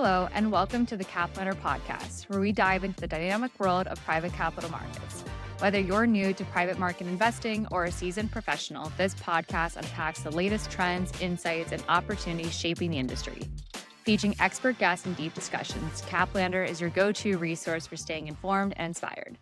Hello, and welcome to the Caplander podcast, where we dive into the dynamic world of private capital markets. Whether you're new to private market investing or a seasoned professional, this podcast unpacks the latest trends, insights, and opportunities shaping the industry. Featuring expert guests and deep discussions, Caplander is your go-to resource for staying informed and inspired.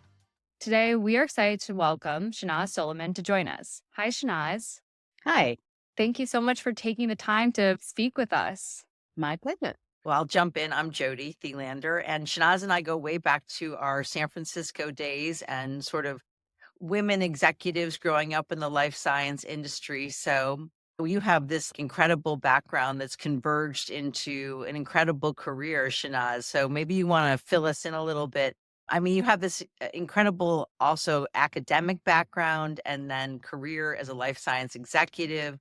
Today, we are excited to welcome Shehnaaz Suliman to join us. Hi, Shehnaaz. Hi. Thank you so much for taking the time to speak with us. My pleasure. Well, I'll jump in. I'm Jody Thelander, and Shehnaaz and I go way back to our San Francisco days and sort of women executives growing up in the life science industry. So you have this incredible background that's converged into an incredible career, Shehnaaz. So maybe you want to fill us in a little bit. I mean, you have this incredible also academic background and then career as a life science executive.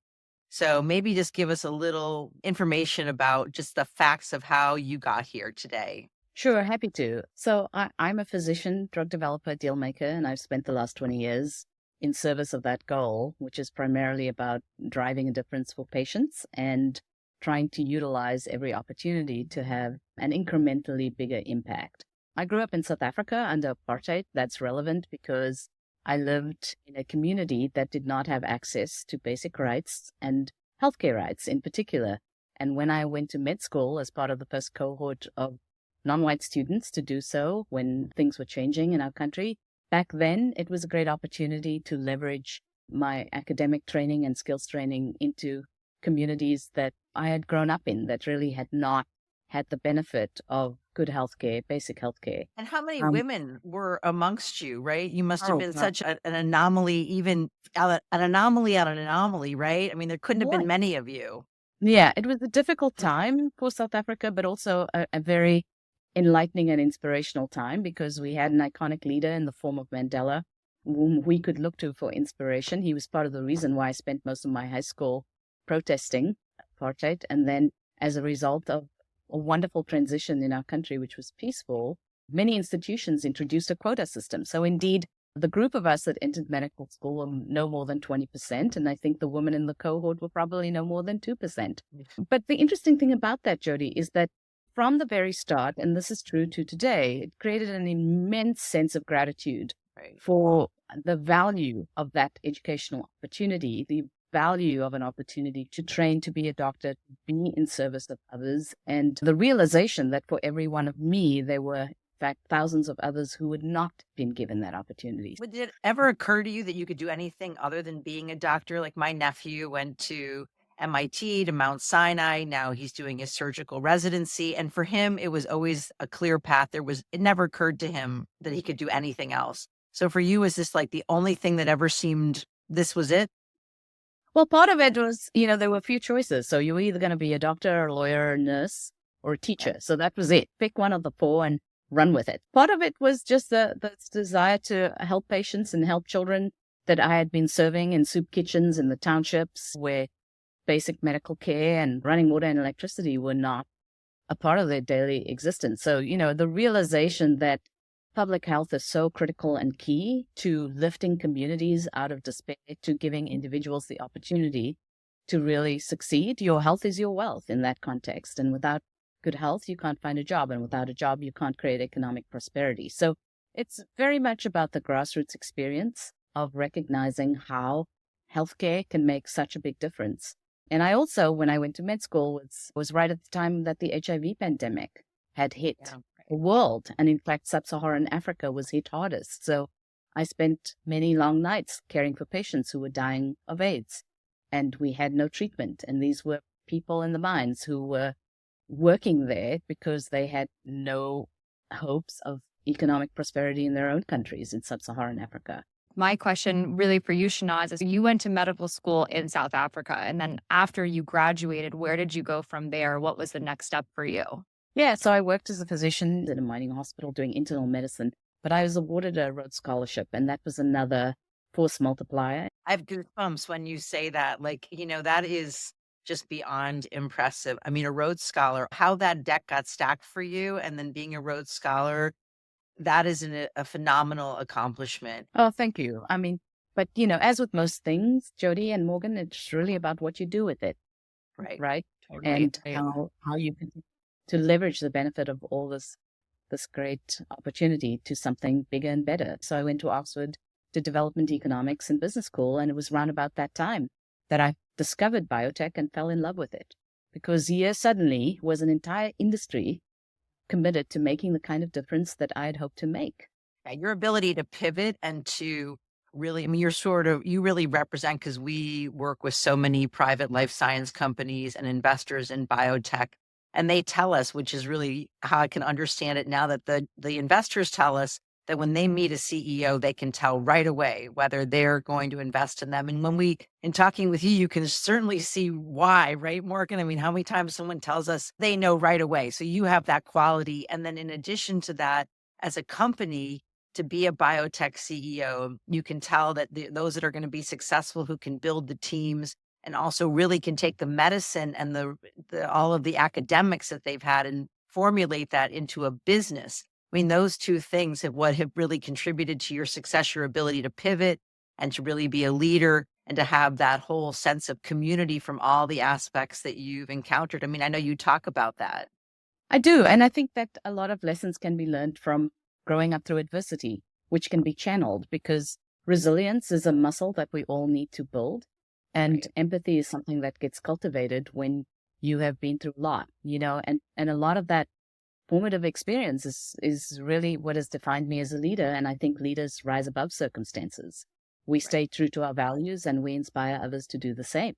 So maybe just give us a little information about just the facts of how you got here today. Sure, happy to. So I'm a physician, drug developer, deal maker, and I've spent the last 20 years in service of that goal, which is primarily about driving a difference for patients and trying to utilize every opportunity to have an incrementally bigger impact. I grew up in South Africa under apartheid. That's relevant because I lived in a community that did not have access to basic rights and healthcare rights in particular. And when I went to med school as part of the first cohort of non-white students to do so when things were changing in our country, back then it was a great opportunity to leverage my academic training and skills training into communities that I had grown up in that really had not had the benefit of good healthcare, basic healthcare. And how many women were amongst you, right? You must have been such an anomaly, even an anomaly out of an anomaly, right? I mean, there couldn't have been many of you. Yeah, it was a difficult time for South Africa, but also a very enlightening and inspirational time because we had an iconic leader in the form of Mandela, whom we could look to for inspiration. He was part of the reason why I spent most of my high school protesting apartheid. And then as a result of a wonderful transition in our country, which was peaceful, many institutions introduced a quota system. So indeed, the group of us that entered medical school were no more than 20%. And I think the women in the cohort were probably no more than 2%. But the interesting thing about that, Jody, is that from the very start, and this is true to today, it created an immense sense of gratitude for the value of that educational opportunity, the value of an opportunity to train to be a doctor, to be in service of others, and the realization that for every one of me, there were, in fact, thousands of others who would not have been given that opportunity. But did it ever occur to you that you could do anything other than being a doctor? Like my nephew went to MIT, to Mount Sinai. Now he's doing his surgical residency. And for him, it was always a clear path. It never occurred to him that he could do anything else. So for you, is this like the only thing that ever seemed this was it? Well, part of it was, there were a few choices. So you were either going to be a doctor, a lawyer, a nurse, or a teacher. So that was it. Pick one of the four and run with it. Part of it was just the desire to help patients and help children that I had been serving in soup kitchens in the townships where basic medical care and running water and electricity were not a part of their daily existence. So, the realization that public health is so critical and key to lifting communities out of despair, to giving individuals the opportunity to really succeed. Your health is your wealth in that context. And without good health, you can't find a job. And without a job, you can't create economic prosperity. So it's very much about the grassroots experience of recognizing how healthcare can make such a big difference. And I also, when I went to med school, was right at the time that the HIV pandemic had hit the world. And in fact, sub-Saharan Africa was hit hardest. So I spent many long nights caring for patients who were dying of AIDS. And we had no treatment. And these were people in the mines who were working there because they had no hopes of economic prosperity in their own countries in sub-Saharan Africa. My question really for you, Shehnaaz, is you went to medical school in South Africa. And then after you graduated, where did you go from there? What was the next step for you? Yeah, so I worked as a physician in a mining hospital doing internal medicine, but I was awarded a Rhodes Scholarship, and that was another force multiplier. I have goosebumps when you say that. Like, that is just beyond impressive. I mean, a Rhodes Scholar, how that deck got stacked for you, and then being a Rhodes Scholar, that is a phenomenal accomplishment. Oh, thank you. I mean, but, as with most things, Jody and Morgan, it's really about what you do with it. Right. Right. And how you can to leverage the benefit of all this great opportunity to something bigger and better. So I went to Oxford to development economics and business school, and it was around about that time that I discovered biotech and fell in love with it, because here suddenly was an entire industry committed to making the kind of difference that I had hoped to make. Your ability to pivot and to really, I mean, you really represent, because we work with so many private life science companies and investors in biotech, and they tell us, which is really how I can understand it now, that the investors tell us that when they meet a CEO, they can tell right away whether they're going to invest in them. And in talking with you, you can certainly see why, right, Morgan? I mean, how many times someone tells us they know right away? So you have that quality. And then in addition to that, as a company, to be a biotech CEO, you can tell that those that are going to be successful, who can build the teams and also really can take the medicine and all of the academics that they've had and formulate that into a business. I mean, those two things have really contributed to your success, your ability to pivot and to really be a leader and to have that whole sense of community from all the aspects that you've encountered. I mean, I know you talk about that. I do. And I think that a lot of lessons can be learned from growing up through adversity, which can be channeled, because resilience is a muscle that we all need to build. And Right. empathy is something that gets cultivated when you have been through a lot, and a lot of that formative experience is really what has defined me as a leader. And I think leaders rise above circumstances. We stay true to our values and we inspire others to do the same.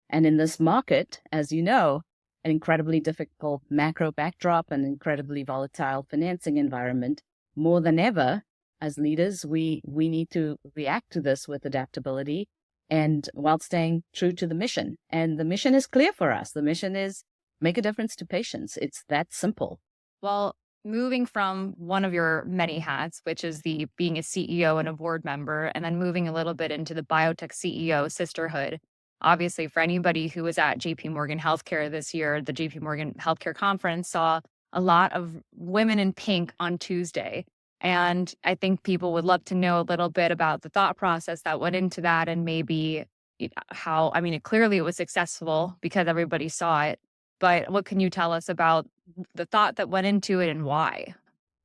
And in this market, as you know, an incredibly difficult macro backdrop, an incredibly volatile financing environment, more than ever, as leaders, we need to react to this with adaptability and while staying true to the mission. And the mission is clear for us. The mission is make a difference to patients. It's that simple. Well, moving from one of your many hats, which is being a CEO and a board member, and then moving a little bit into the Biotech CEO Sisterhood. Obviously, for anybody who was at JP Morgan Healthcare this year, the JP Morgan Healthcare Conference saw a lot of women in pink on Tuesday. And I think people would love to know a little bit about the thought process that went into that, and maybe how, I mean, clearly it was successful because everybody saw it. But what can you tell us about the thought that went into it and why?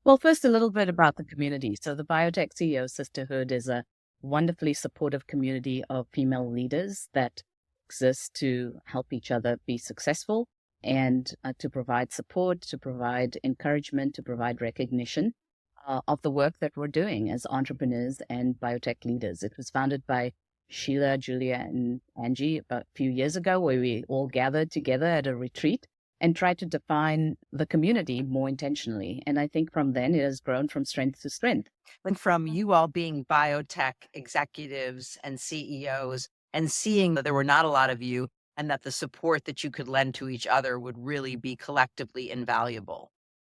Well, first, a little bit about the community. So the Biotech CEO Sisterhood is a wonderfully supportive community of female leaders that exists to help each other be successful and to provide support, to provide encouragement, to provide recognition of the work that we're doing as entrepreneurs and biotech leaders. It was founded by Sheila, Julia, and Angie about a few years ago, where we all gathered together at a retreat and tried to define the community more intentionally. And I think from then it has grown from strength to strength. And from you all being biotech executives and CEOs and seeing that there were not a lot of you and that the support that you could lend to each other would really be collectively invaluable.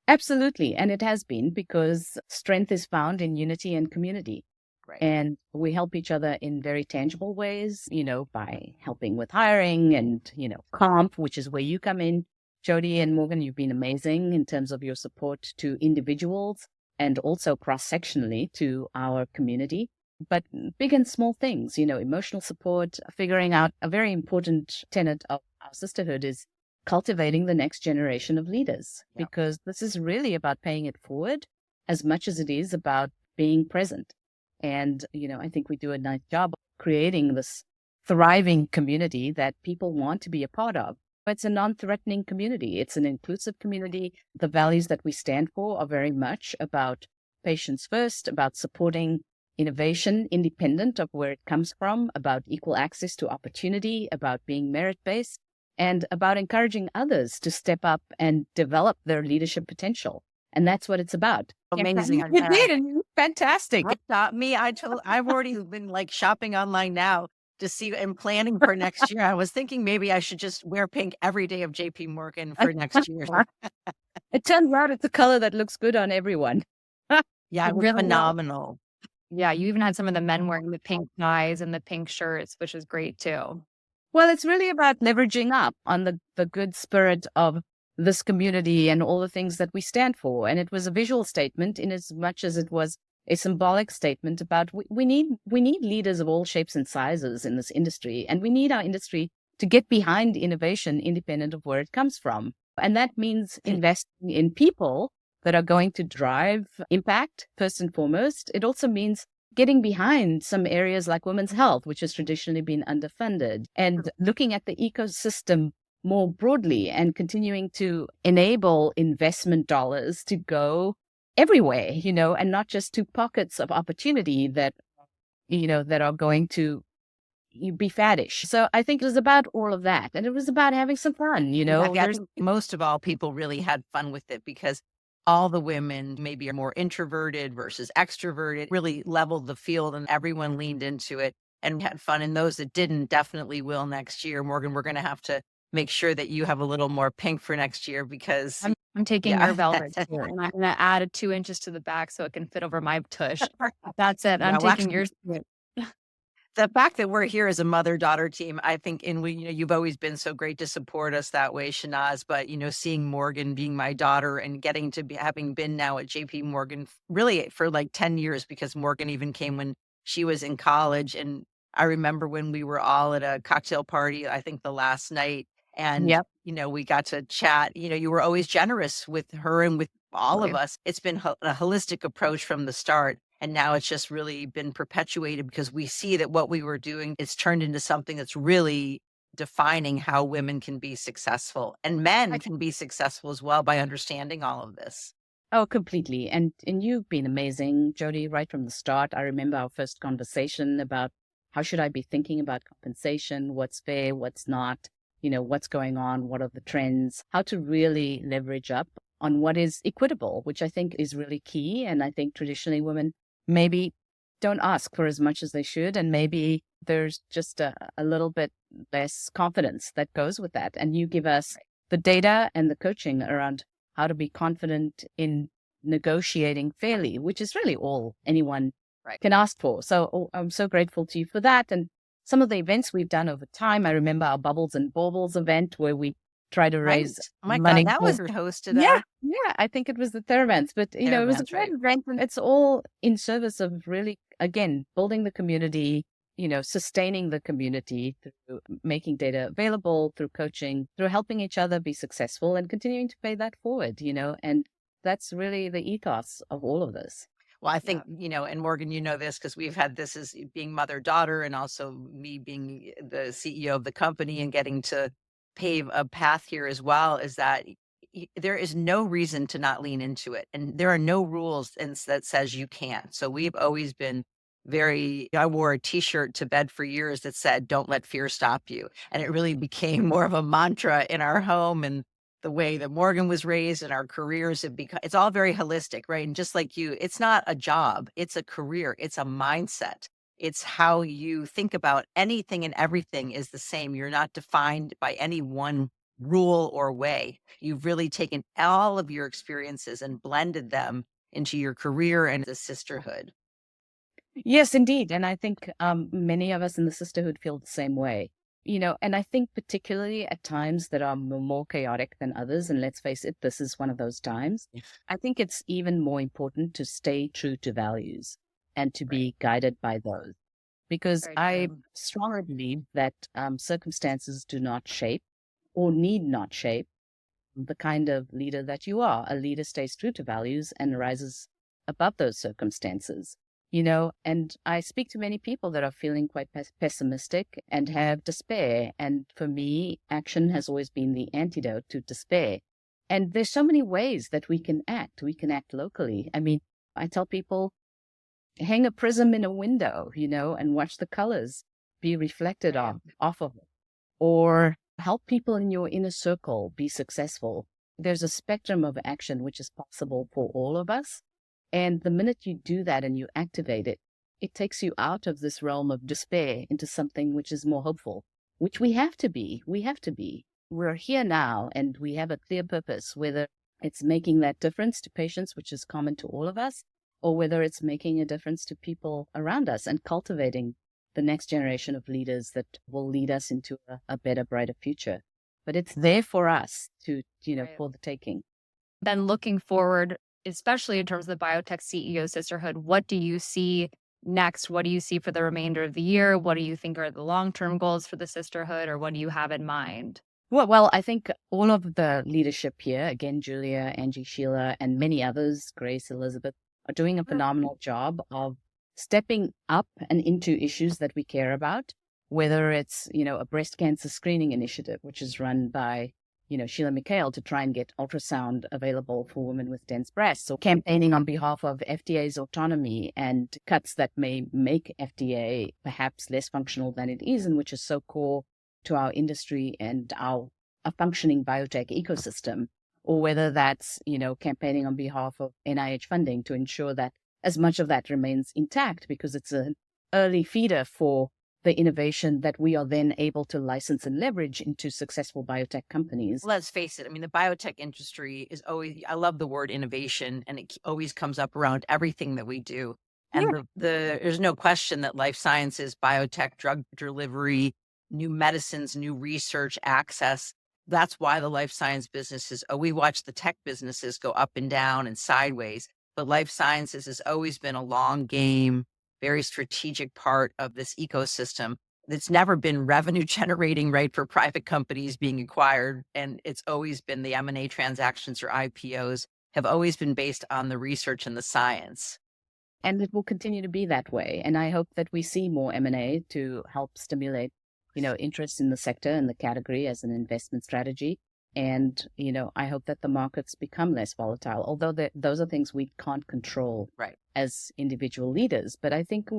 Absolutely. And it has been, because strength is found in unity and community. Right. And we help each other in very tangible ways, by helping with hiring and, comp, which is where you come in. Jody and Morgan, you've been amazing in terms of your support to individuals and also cross-sectionally to our community. But big and small things, emotional support, figuring out a very important tenet of our sisterhood is cultivating the next generation of leaders, because this is really about paying it forward as much as it is about being present. And, I think we do a nice job of creating this thriving community that people want to be a part of. It's a non-threatening community. It's an inclusive community. The values that we stand for are very much about patients first, about supporting innovation independent of where it comes from, about equal access to opportunity, about being merit-based, and about encouraging others to step up and develop their leadership potential. And that's what it's about. Amazing. You did, and fantastic. I've already been shopping online now to see and planning for next year. I was thinking maybe I should just wear pink every day of JP Morgan for next year. It turns out it's a color that looks good on everyone. Yeah, it was really phenomenal. Yeah, you even had some of the men wearing the pink ties and the pink shirts, which is great too. Well, it's really about leveraging up on the good spirit of this community and all the things that we stand for. And it was a visual statement in as much as it was a symbolic statement about we need leaders of all shapes and sizes in this industry. And we need our industry to get behind innovation independent of where it comes from. And that means investing in people that are going to drive impact, first and foremost. It also means getting behind some areas like women's health, which has traditionally been underfunded, and looking at the ecosystem more broadly and continuing to enable investment dollars to go everywhere, and not just to pockets of opportunity that, that are going to be faddish. So I think it was about all of that. And it was about having some fun, Exactly. I think most of all, people really had fun with it because all the women maybe are more introverted versus extroverted, really leveled the field and everyone leaned into it and had fun. And those that didn't definitely will next year. Morgan, we're going to have to make sure that you have a little more pink for next year because I'm taking your velvet too, and I'm going to add 2 inches to the back so it can fit over my tush. That's it. I'm taking yours. The fact that we're here as a mother-daughter team, I think, and you've always been so great to support us that way, Shehnaaz, but, seeing Morgan being my daughter and getting to be, having been now at JP Morgan really for like 10 years, because Morgan even came when she was in college. And I remember when we were all at a cocktail party, I think the last night, and, we got to chat. You were always generous with her and with all of us. It's been a holistic approach from the start. And now it's just really been perpetuated because we see that what we were doing is turned into something that's really defining how women can be successful and men can be successful as well by understanding all of this. Oh, completely. And you've been amazing, Jody, right from the start. I remember our first conversation about how should I be thinking about compensation, what's fair, what's not, what's going on, what are the trends, how to really leverage up on what is equitable, which I think is really key. And I think traditionally women maybe don't ask for as much as they should. And maybe there's just a little bit less confidence that goes with that. And you give us the data and the coaching around how to be confident in negotiating fairly, which is really all anyone can ask for. So I'm so grateful to you for that. And some of the events we've done over time, I remember our Bubbles and Baubles event where we try to raise money. God, that was hosted. Yeah, I think it was the Theravance, but it was a great event, and it's all in service of really, again, building the community, sustaining the community through making data available, through coaching, through helping each other be successful, and continuing to pay that forward. And that's really the ethos of all of this. Well, I think, and Morgan, this because we've had this as being mother-daughter and also me being the CEO of the company and getting to pave a path here as well, is that there is no reason to not lean into it. And there are no rules that says you can't. So we've always been I wore a t-shirt to bed for years that said, don't let fear stop you. And it really became more of a mantra in our home and the way that Morgan was raised and our careers have become, it's all very holistic, right? And just like you, it's not a job, it's a career, it's a mindset. It's how you think about anything, and everything is the same. You're not defined by any one rule or way. You've really taken all of your experiences and blended them into your career and the sisterhood. Yes, indeed. And I think many of us in the sisterhood feel the same way. And I think particularly at times that are more chaotic than others, and let's face it, this is one of those times, I think it's even more important to stay true to values and to be guided by those. Because I strongly believe that circumstances do not shape or need not shape the kind of leader that you are. A leader stays true to values and rises above those circumstances. And I speak to many people that are feeling quite pessimistic and have despair. And for me, action has always been the antidote to despair. And there's so many ways that we can act. We can act locally. I mean, I tell people, hang a prism in a window, and watch the colors be reflected off of it. Or help people in your inner circle be successful. There's a spectrum of action which is possible for all of us. And the minute you do that and you activate it, it takes you out of this realm of despair into something which is more hopeful, which we have to be. We have to be. We're here now and we have a clear purpose, whether it's making that difference to patients, which is common to all of us, or whether it's making a difference to people around us and cultivating the next generation of leaders that will lead us into a better, brighter future. But it's there for us to, for the taking. Then looking forward, especially in terms of the Biotech CEO Sisterhood, what do you see next? What do you see for the remainder of the year? What do you think are the long-term goals for the sisterhood, or what do you have in mind? Well, I think all of the leadership here, again, Julia, Angie, Sheila, and many others, Grace, Elizabeth, are doing a phenomenal job of stepping up and into issues that we care about, whether it's, a breast cancer screening initiative, which is run by, Sheila McHale to try and get ultrasound available for women with dense breasts, or campaigning on behalf of FDA's autonomy and cuts that may make FDA perhaps less functional than it is, and which is so core to our industry and a functioning biotech ecosystem, or whether that's, campaigning on behalf of NIH funding to ensure that as much of that remains intact, because it's an early feeder for the innovation that we are then able to license and leverage into successful biotech companies. Let's face it. I mean, the biotech industry is always, I love the word innovation, and it always comes up around everything that we do. And there's no question that life sciences, biotech, drug delivery, new medicines, new research, access, that's why the life science businesses, we watch the tech businesses go up and down and sideways, but life sciences has always been a long game, very strategic part of this ecosystem. It's never been revenue generating, right, for private companies being acquired. And it's always been the M&A transactions or IPOs have always been based on the research and the science. And it will continue to be that way. And I hope that we see more M&A to help stimulate, interest in the sector and the category as an investment strategy. And, I hope that the markets become less volatile, although those are things we can't control as individual leaders. But I think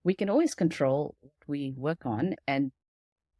we can always control what we work on, and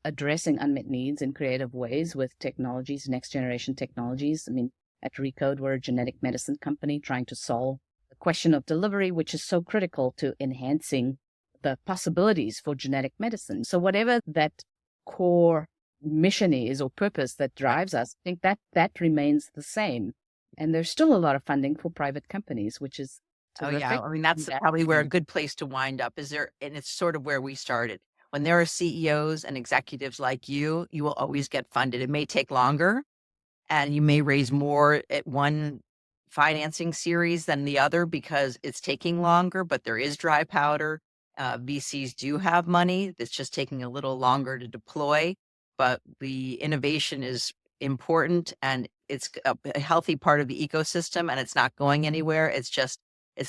addressing unmet needs in creative ways with technologies, next generation technologies. I mean, at ReCode, we're a genetic medicine company trying to solve the question of delivery, which is so critical to enhancing the possibilities for genetic medicine. So whatever that core mission is or purpose that drives us, I think that remains the same. And there's still a lot of funding for private companies, which is terrific. I mean, that's probably where a good place to wind up is there. And it's sort of where we started. When there are CEOs and executives like you will always get funded. It may take longer, and you may raise more at one financing series than the other because it's taking longer, but there is dry powder. VCs do have money. It's just taking a little longer to deploy, but the innovation is important, and it's a healthy part of the ecosystem, and it's not going anywhere. It's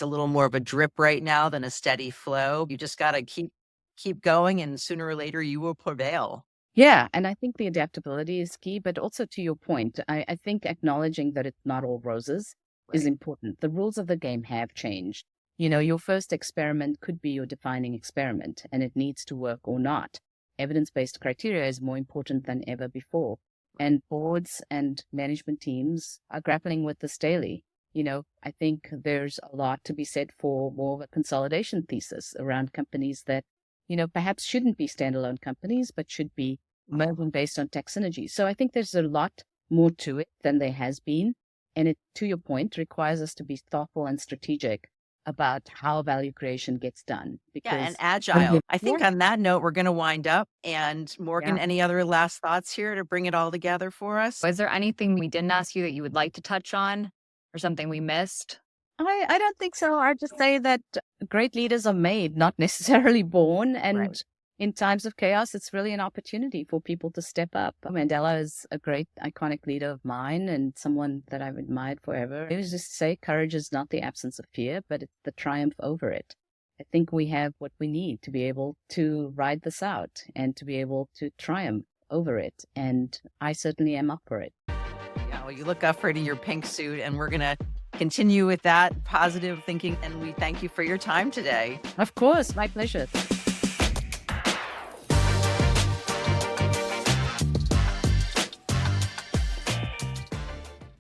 a little more of a drip right now than a steady flow. You just got to keep going, and sooner or later you will prevail. Yeah. And I think the adaptability is key, but also to your point, I think acknowledging that it's not all roses is important. The rules of the game have changed. Your first experiment could be your defining experiment, and it needs to work or not. Evidence-based criteria is more important than ever before. And boards and management teams are grappling with this daily. I think there's a lot to be said for more of a consolidation thesis around companies that, perhaps shouldn't be standalone companies, but should be merging based on tech synergy. So I think there's a lot more to it than there has been. And it, to your point, requires us to be thoughtful and strategic about how value creation gets done. And agile. I think on that note, we're going to wind up. And Morgan, any other last thoughts here to bring it all together for us? Is there anything we didn't ask you that you would like to touch on, or something we missed? I don't think so. I'd just say that great leaders are made, not necessarily born. And in times of chaos, it's really an opportunity for people to step up. Mandela is a great, iconic leader of mine and someone that I've admired forever. It was just to say courage is not the absence of fear, but it's the triumph over it. I think we have what we need to be able to ride this out and to be able to triumph over it. And I certainly am up for it. Yeah, well, you look up pretty in your pink suit, and we're going to continue with that positive thinking. And we thank you for your time today. Of course, my pleasure.